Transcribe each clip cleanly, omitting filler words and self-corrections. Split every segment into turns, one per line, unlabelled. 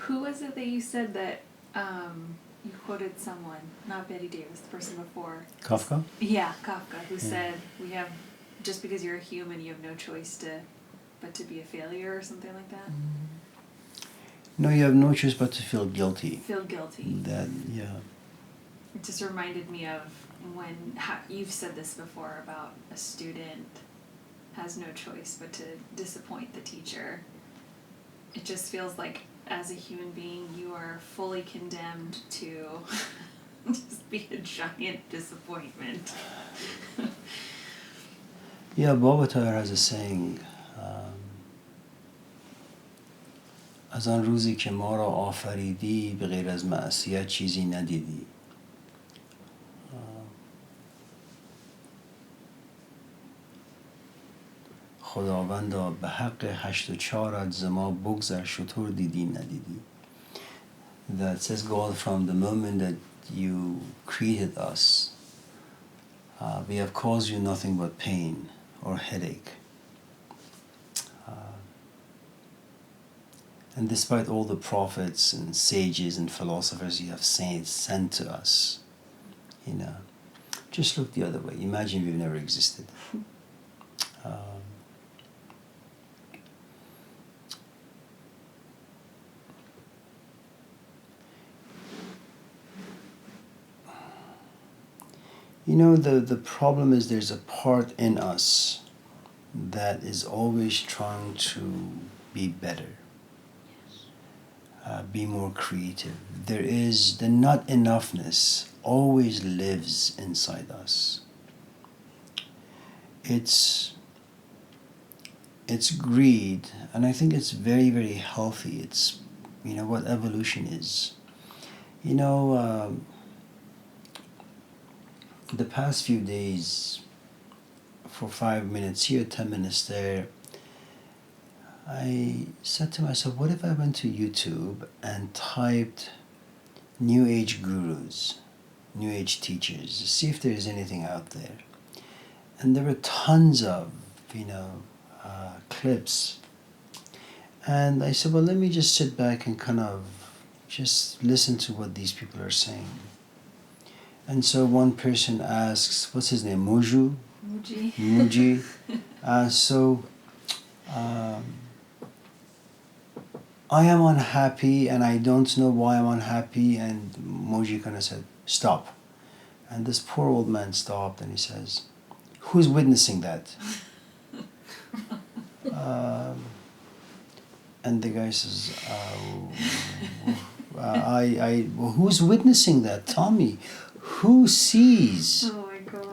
Who was it that you said that you quoted someone, not Betty Davis, the person before?
Kafka?
Yeah, Kafka, who said, we have, just because you're a human, you have no choice but to be a failure or something like that?
No, you have no choice but to feel guilty.
Feel guilty.
That, yeah.
It just reminded me of when, you've said this before about a student has no choice but to disappoint the teacher. It just feels like as a human being you are fully condemned to just be a giant disappointment.
Yeah, Baba Taher has a saying, از آن روزی که ما را آفریدی به غیر از معصیت چیزی ندیدی. خداوندا به حق 8 و 4 ز ما بگذر شطور دیدی ندیدی. That says, God, from the moment that you created us, we have caused you nothing but pain or headache. And despite all the prophets and sages and philosophers you have sent to us, just look the other way. Imagine we've never existed. The problem is there's a part in us that is always trying to be better, be more creative. The not enoughness always lives inside us. It's greed, and I think it's very, very healthy. It's, what evolution is. The past few days, for 5 minutes here, 10 minutes there, I said to myself, what if I went to YouTube and typed New Age gurus, New Age teachers, see if there is anything out there. And there were tons of, clips. And I said, well, let me just sit back and kind of just listen to what these people are saying. And so one person asks, what's his name, Muji? I am unhappy and I don't know why I'm unhappy. And Muji kind of said, stop. And this poor old man stopped and he says, who's witnessing that? And the guy says, well, who's witnessing that? Tell me. Who sees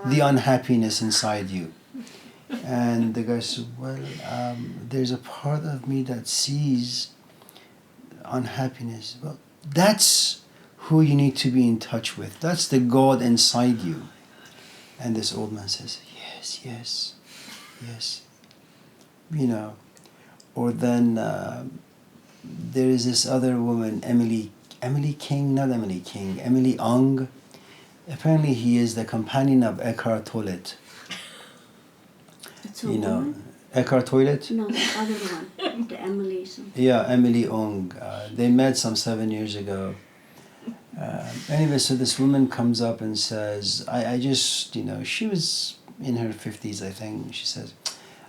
the unhappiness inside you? And the guy said, well, there's a part of me that sees unhappiness. Well, that's who you need to be in touch with. That's the God inside you. And this old man says, yes. Or then there is this other woman, Emily Ong. Apparently he is the companion of Eckhart Tolle. Eckhart Tolle?
No, the other one, the Emily.
Yeah, Emily Ong. They met some 7 years ago. Anyway, so this woman comes up and says, I just, she was in her 50s, I think. She says,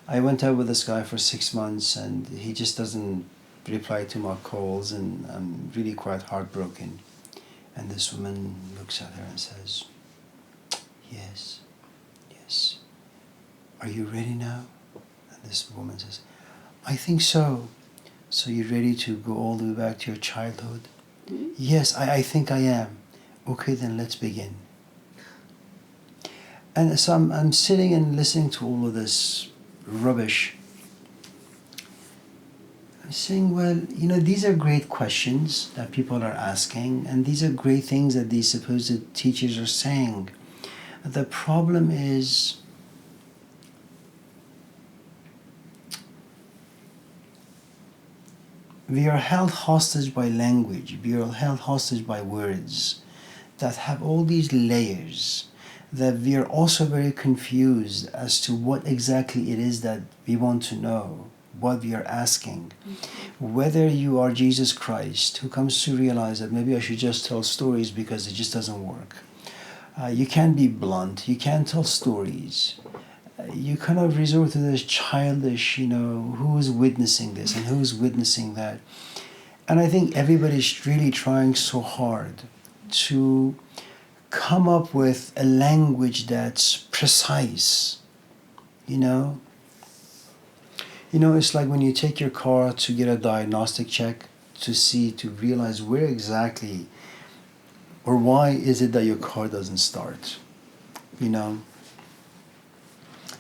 I went out with this guy for 6 months and he just doesn't reply to my calls and I'm really quite heartbroken. And this woman looks at her and says, yes. Are you ready now? And this woman says, I think so. So you're ready to go all the way back to your childhood?
Mm-hmm.
Yes, I think I am. Okay, then let's begin. And so I'm sitting and listening to all of this rubbish. I'm saying, well, these are great questions that people are asking, and these are great things that these supposed teachers are saying. The problem is we are held hostage by language, we are held hostage by words that have all these layers, that we are also very confused as to what exactly it is that we want to know. what we are asking. Whether you are Jesus Christ, who comes to realize that maybe I should just tell stories because it just doesn't work. You can't be blunt. You can't tell stories. You kind of resort to this childish, who's witnessing this and who's witnessing that. And I think everybody's really trying so hard to come up with a language that's precise, it's like when you take your car to get a diagnostic check to realize where exactly or why is it that your car doesn't start, And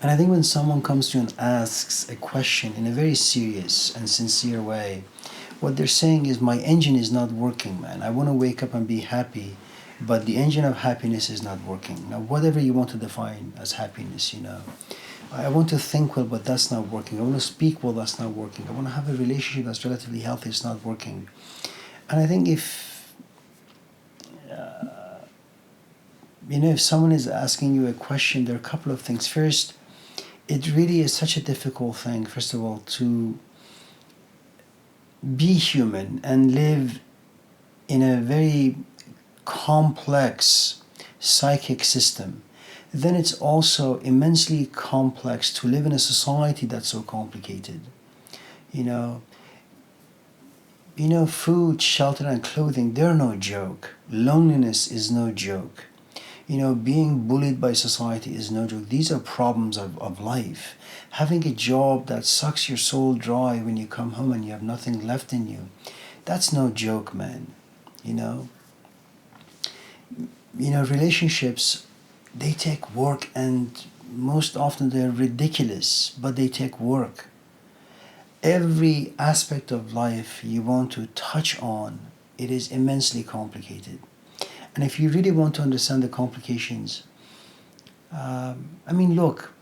I think when someone comes to you and asks a question in a very serious and sincere way, what they're saying is, my engine is not working, man. I want to wake up and be happy, but the engine of happiness is not working. Now, whatever you want to define as happiness, I want to think well, but that's not working. I want to speak well, that's not working. I want to have a relationship that's relatively healthy, it's not working. And I think if someone is asking you a question, there are a couple of things. First, it really is such a difficult thing, first of all, to be human and live in a very complex psychic system. Then it's also immensely complex to live in a society that's so complicated. Food, shelter, and clothing, they're no joke. Loneliness is no joke. Being bullied by society is no joke. These are problems of life. Having a job that sucks your soul dry when you come home and you have nothing left in you, that's no joke, man. Relationships, they take work, and most often they're ridiculous, but they take work. Every aspect of life you want to touch on, it is immensely complicated. And if you really want to understand the complications, look,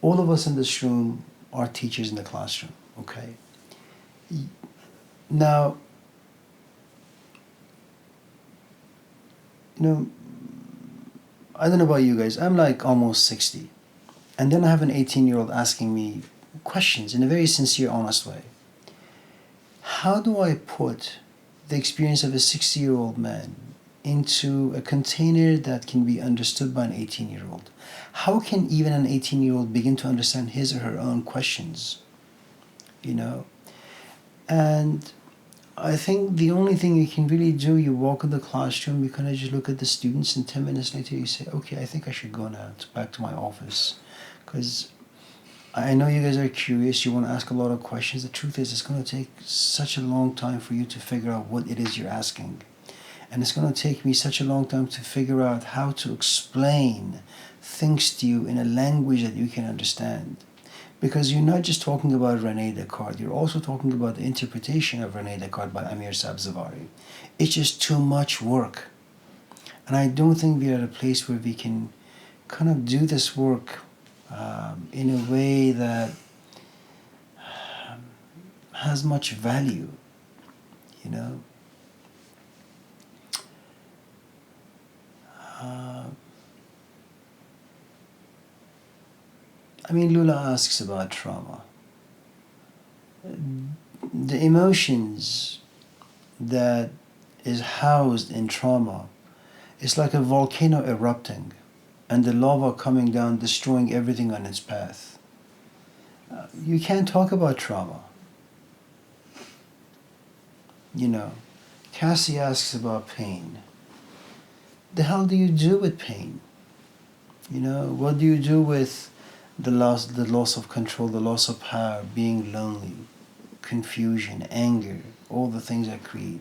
all of us in this room are teachers in the classroom, okay? Now, I don't know about you guys, I'm like almost 60. And then I have an 18-year-old asking me questions in a very sincere, honest way. How do I put the experience of a 60-year-old man into a container that can be understood by an 18-year-old? How can even an 18-year-old begin to understand his or her own questions? And I think the only thing you can really do, you walk in the classroom, you kind of just look at the students, and 10 minutes later you say, okay, I think I should go now back to my office. Because I know you guys are curious, you want to ask a lot of questions. The truth is, it's going to take such a long time for you to figure out what it is you're asking. And it's going to take me such a long time to figure out how to explain things to you in a language that you can understand. Because you're not just talking about René Descartes, you're also talking about the interpretation of René Descartes by Amir. It's just too much work. And I don't think we're at a place where we can kind of do this work in a way that has much value, Lula asks about trauma. The emotions that is housed in trauma is like a volcano erupting and the lava coming down, destroying everything on its path. You can't talk about trauma. Cassie asks about pain. The hell do you do with pain? What do you do with the loss of control, the loss of power, being lonely, confusion, anger, all the things that create,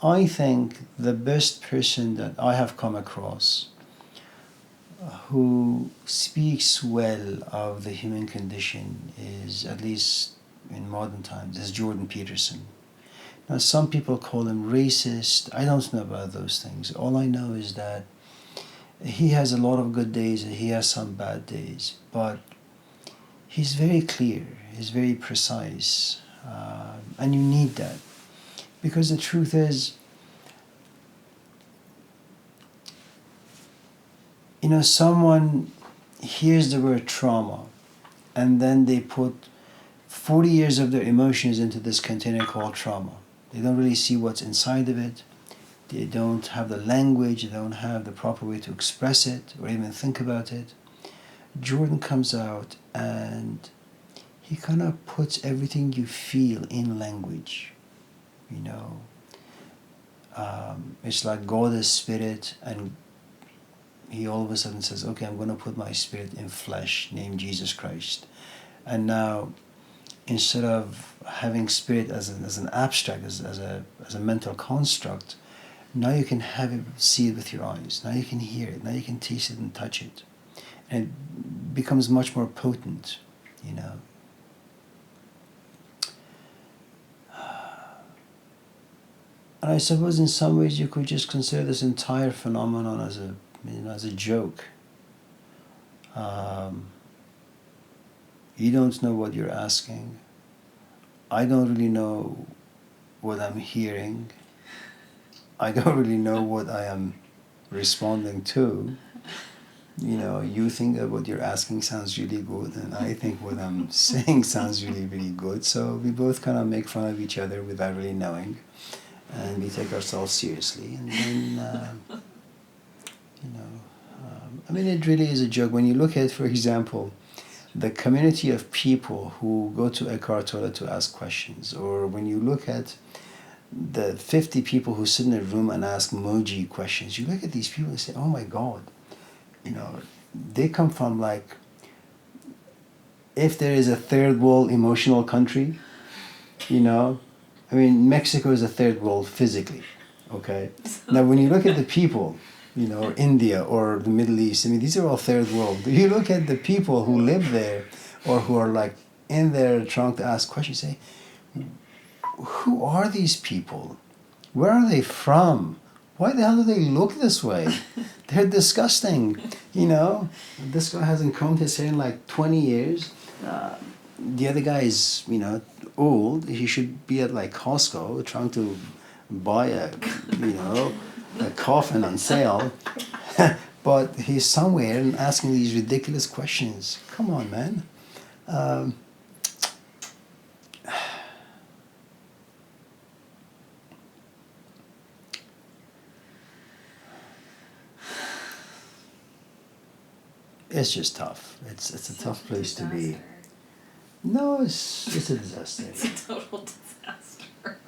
I think the best person that I have come across who speaks well of the human condition is, at least in modern times, is Jordan Peterson. Now, some people call him racist. I don't know about those things. All I know is that he has a lot of good days and he has some bad days. But he's very clear. He's very precise. And you need that. Because the truth is, you know, someone hears the word trauma, and then they put 40 years of their emotions into this container called trauma. They don't really see what's inside of it. They don't have the language, they don't have the proper way to express it or even think about it. Jordan comes out and he kind of puts everything you feel in language. You know, it's like God is spirit, and he all of a sudden says, okay, I'm going to put my spirit in flesh named Jesus Christ. And now, instead of having spirit as an abstract, as a mental construct, now you can have it, see it with your eyes. Now you can hear it. Now you can taste it and touch it. And it becomes much more potent, you know. And I suppose in some ways you could just consider this entire phenomenon as a, you know, as a joke. You don't know what you're asking. I don't really know what I'm hearing. I don't really know what I am responding to. You know, you think that what you're asking sounds really good, and I think what I'm saying sounds really, really good. So we both kind of make fun of each other without really knowing, and we take ourselves seriously. And then, you know, I mean, it really is a joke. When you look at, for example, the community of people who go to Eckhart Tolle to ask questions, or when you look at the 50 people who sit in a room and ask Moji questions, you look at these people and say, oh my God, you know, they come from, like, if there is a third world emotional country, you know, I mean, Mexico is a third world physically, okay? Now, when you look at the people, you know, or India or the Middle East, I mean, these are all third world. You look at the people who live there or who are, like, in there trying to ask questions, say, who are these people? Where are they from? Why the hell do they look this way? They're disgusting, you know? This guy hasn't combed his hair in like 20 years. The other guy is, you know, old. He should be at like Costco trying to buy a, you know, a coffin on sale. But he's somewhere and asking these ridiculous questions. Come on, man. It's just tough. It's a tough place to be. No, it's a disaster.
It's a total disaster.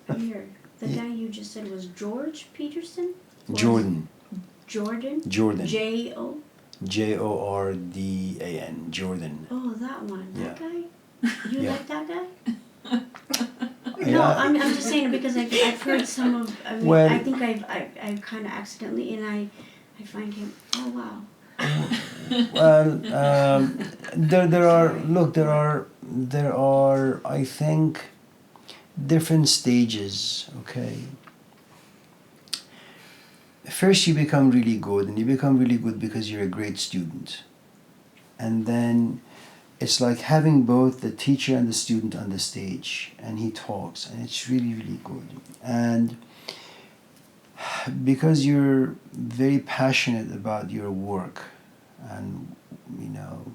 Amir, the guy you just said was George Peterson?
Jordan.
Jordan?
Jordan.
J-O?
Jordan. Jordan.
Oh, that one. That
Yeah.
guy? You
Yeah.
like that guy?
Yeah.
No, I'm just saying it because I've heard some of, I mean,
Well-
I think I've kind of accidentally, and I find him, oh wow.
Well, there are, I think, different stages, okay? First you become really good, and you become really good because you're a great student. And then it's like having both the teacher and the student on the stage, and he talks, and it's really, really good. And because you're very passionate about your work, and you know,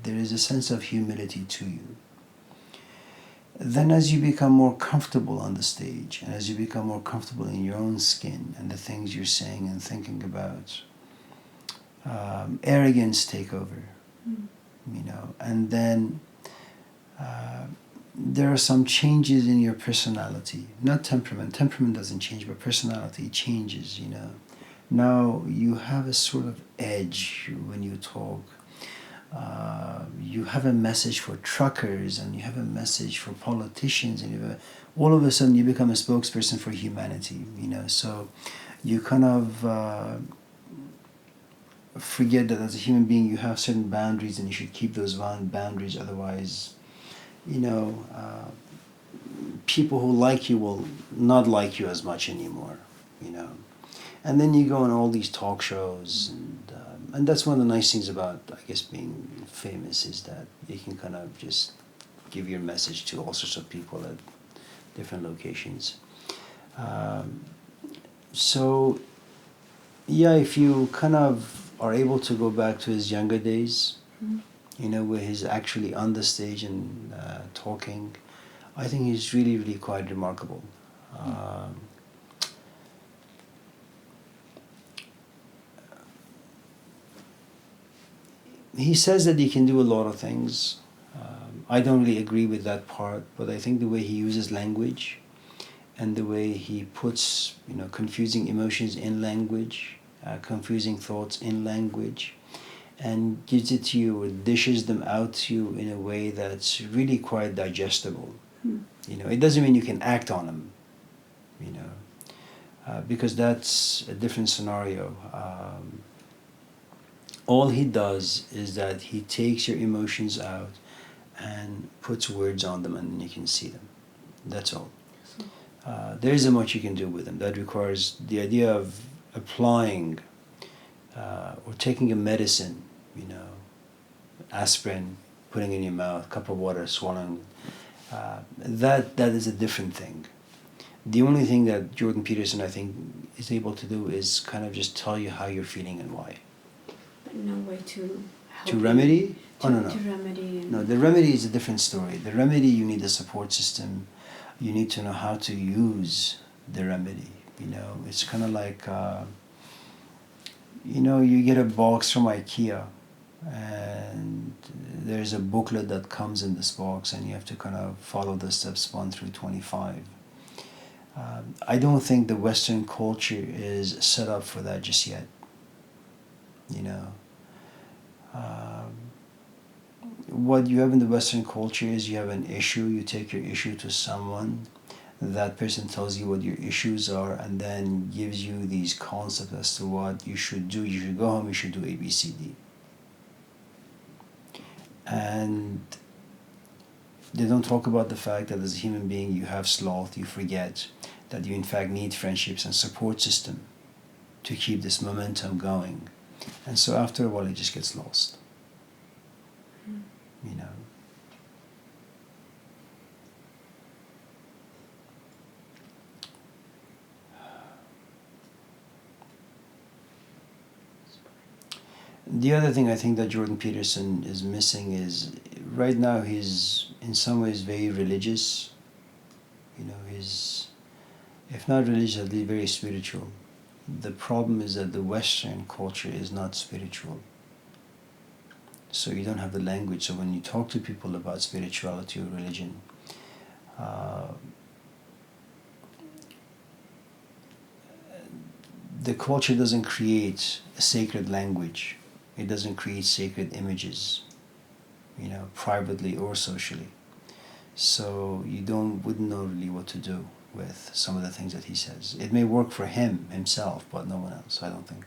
there is a sense of humility to you. Then as you become more comfortable on the stage, and as you become more comfortable in your own skin and the things you're saying and thinking about, arrogance take over, you know, and then there are some changes in your personality, not temperament. Temperament doesn't change, but personality changes, you know. Now you have a sort of edge when you talk. You have a message for truckers, and you have a message for politicians, and you have all of a sudden you become a spokesperson for humanity, you know. So you kind of forget that as a human being you have certain boundaries, and you should keep those boundaries, otherwise, you know, people who like you will not like you as much anymore, you know. And then you go on all these talk shows, and that's one of the nice things about, I guess, being famous, is that you can kind of just give your message to all sorts of people at different locations. So, yeah, if you kind of are able to go back to his younger days, where he's actually on the stage and talking, I think he's really, really quite remarkable. He says that he can do a lot of things. I don't really agree with that part, but I think the way he uses language and the way he puts, confusing emotions in language, confusing thoughts in language, and gives it to you or dishes them out to you in a way that's really quite digestible. It doesn't mean you can act on them, because that's a different scenario. All he does is that he takes your emotions out and puts words on them, and then you can see them. That's all. There isn't much you can do with them. That requires the idea of applying or taking a medicine, aspirin, putting in your mouth, cup of water, swallowing. That is a different thing. The only thing that Jordan Peterson, I think, is able to do is kind of just tell you how you're feeling and why.
But no way to help
To
you.
remedy? Oh, no.
To remedy.
No, the remedy is a different story. The remedy, you need a support system. You need to know how to use the remedy. It's kind of like, you get a box from IKEA, and there's a booklet that comes in this box, and you have to kind of follow the steps 1 through 25. I don't think the Western culture is set up for that just yet. What you have in the Western culture is you have an issue, you take your issue to someone, that person tells you what your issues are, and then gives you these concepts as to what you should do. You should go home, you should do A, B, C, D. And they don't talk about the fact that as a human being you have sloth, you forget that you in fact need friendships and support system to keep this momentum going. And so after a while it just gets lost. The other thing I think that Jordan Peterson is missing is, right now he's in some ways very religious. He's, if not religious, at least very spiritual. The problem is that the Western culture is not spiritual. So you don't have the language. So when you talk to people about spirituality or religion, the culture doesn't create a sacred language. It doesn't create sacred images, privately or socially. So you wouldn't know really what to do with some of the things that he says. It may work for himself, but no one else, I don't think.